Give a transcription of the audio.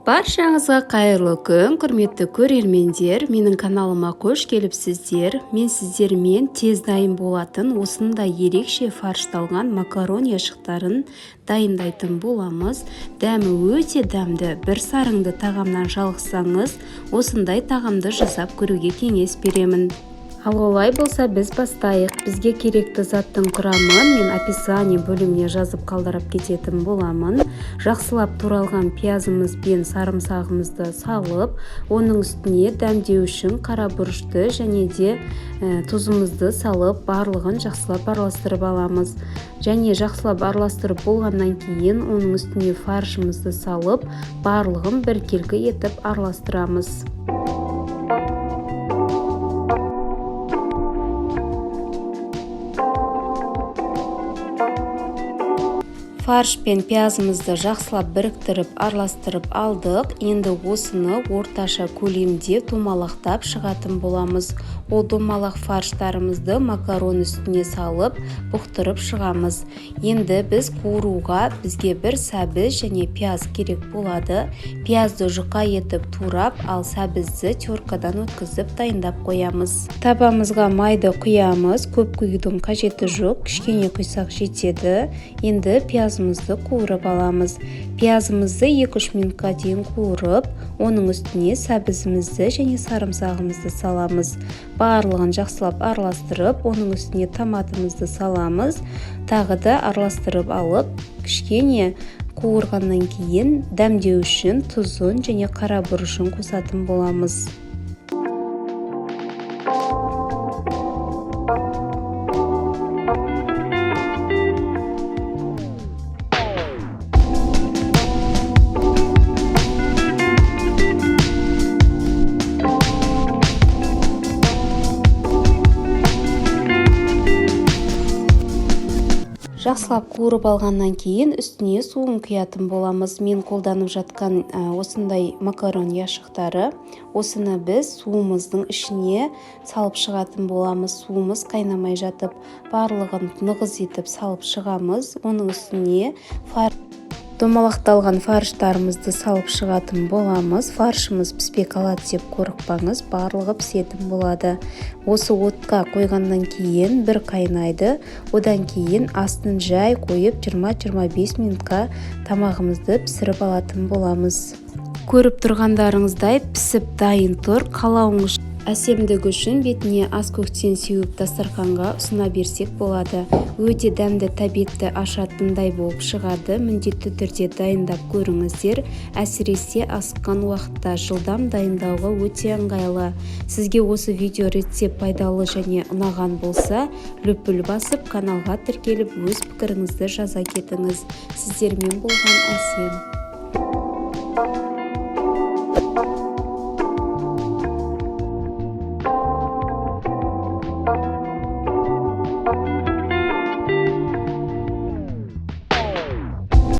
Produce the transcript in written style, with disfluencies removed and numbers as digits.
Баршаңызға қайырлы күн, құрметті көрермендер. Менің каналыма қош келіпсіздер. Мен сіздермен тез дайын болатын осындай ерекше фаршталған макарон яшықтарын дайындайтын боламыз. Дәмі өте дәмді. Бір сарыңды тағамнан жалықсаңыз, осындай тағамды жасап көруге кеңес беремін. Ал олай болса біз бастайық. Бізге керекті заттың құрамын мен описание бөліміне жазып қалдырып кететін боламын. Жақсылап туралған пиязымыз бен сарымсағымызды салып, оның үстіне дәмдеу үшін қара бұрышты және де тұзымызды салып, барлығын жақсылап араластырып аламыз. Және жақсылап араластырып болғаннан кейін оның үстіне фаршымызды салып, барлығын біркелкі етіп араластырамыз. Фарш пен пиязымызды жақсылап біріктіріп араластырып алдық. Енді осыны орташа көлемде домалақтап шығатын боламыз. Ол домалақ фарштарымызды макарон үстіне салып бұқтырып шығамыз. Енді біз қуыруға бізге бір сәбіз және пияз керек болады. Пиязды жұқа етіп турап, ал сәбізді теркадан өткізіп дайындап қоямыз. Табамызға майды құямыз. Көп құюдың қажеті жоқ, кішкене құйсақ жетеді. Енді пиязымызды қуырып аламыз. Пиязымызды 2-3 минутқа дейін қуырып, оның үстіне сәбізімізді және сарымсағымызды саламыз. Барлығын жақсылап араластырып, оның үстіне томатымызды саламыз. Тағы да араластырып алып, кішкене қуырғаннан кейін дәмдеу үшін тұзын және қара бұрышын қосатын боламыз. Жақсылап қуырып алғаннан кейін үстіне суын құятын боламыз. Мен қолданып жатқан осындай макарон яшықтары. Осыны біз суымыздың ішіне салып шығатын боламыз. Суымыз қайнамай жатып, барлығын нығыз етіп салып шығамыз. Оның үстіне домалақталған фарштарымызды салып шығатын боламыз. Фаршымыз піспей қалады деп қорықпаңыз, барлығы пісетін болады. Осы отқа қойғаннан кейін бір қайнайды. Одан кейін астын жай қойып 20-25 минутқа тамағымызды пісіріп алатын боламыз. Көріп тұрғандарыңыздай пісіп дайын тұр. Қалауыңыз әсемдігі үшін бетіне ас көктен сеуіп дастарханға ұсына берсек болады. Өте дәмді тәбетті ашатындай болып шығады. Міндетті түрде дайындап көріңіздер. Әсіресе асыққан уақытта жылдам дайындауға өте ыңғайлы. Сізге осы видео рецепт пайдалы және ұнаған болса, лүпіл басып каналға тіркеліп өз пікіріңізді жаза кетіңіз. Сіздермен болған Әсем.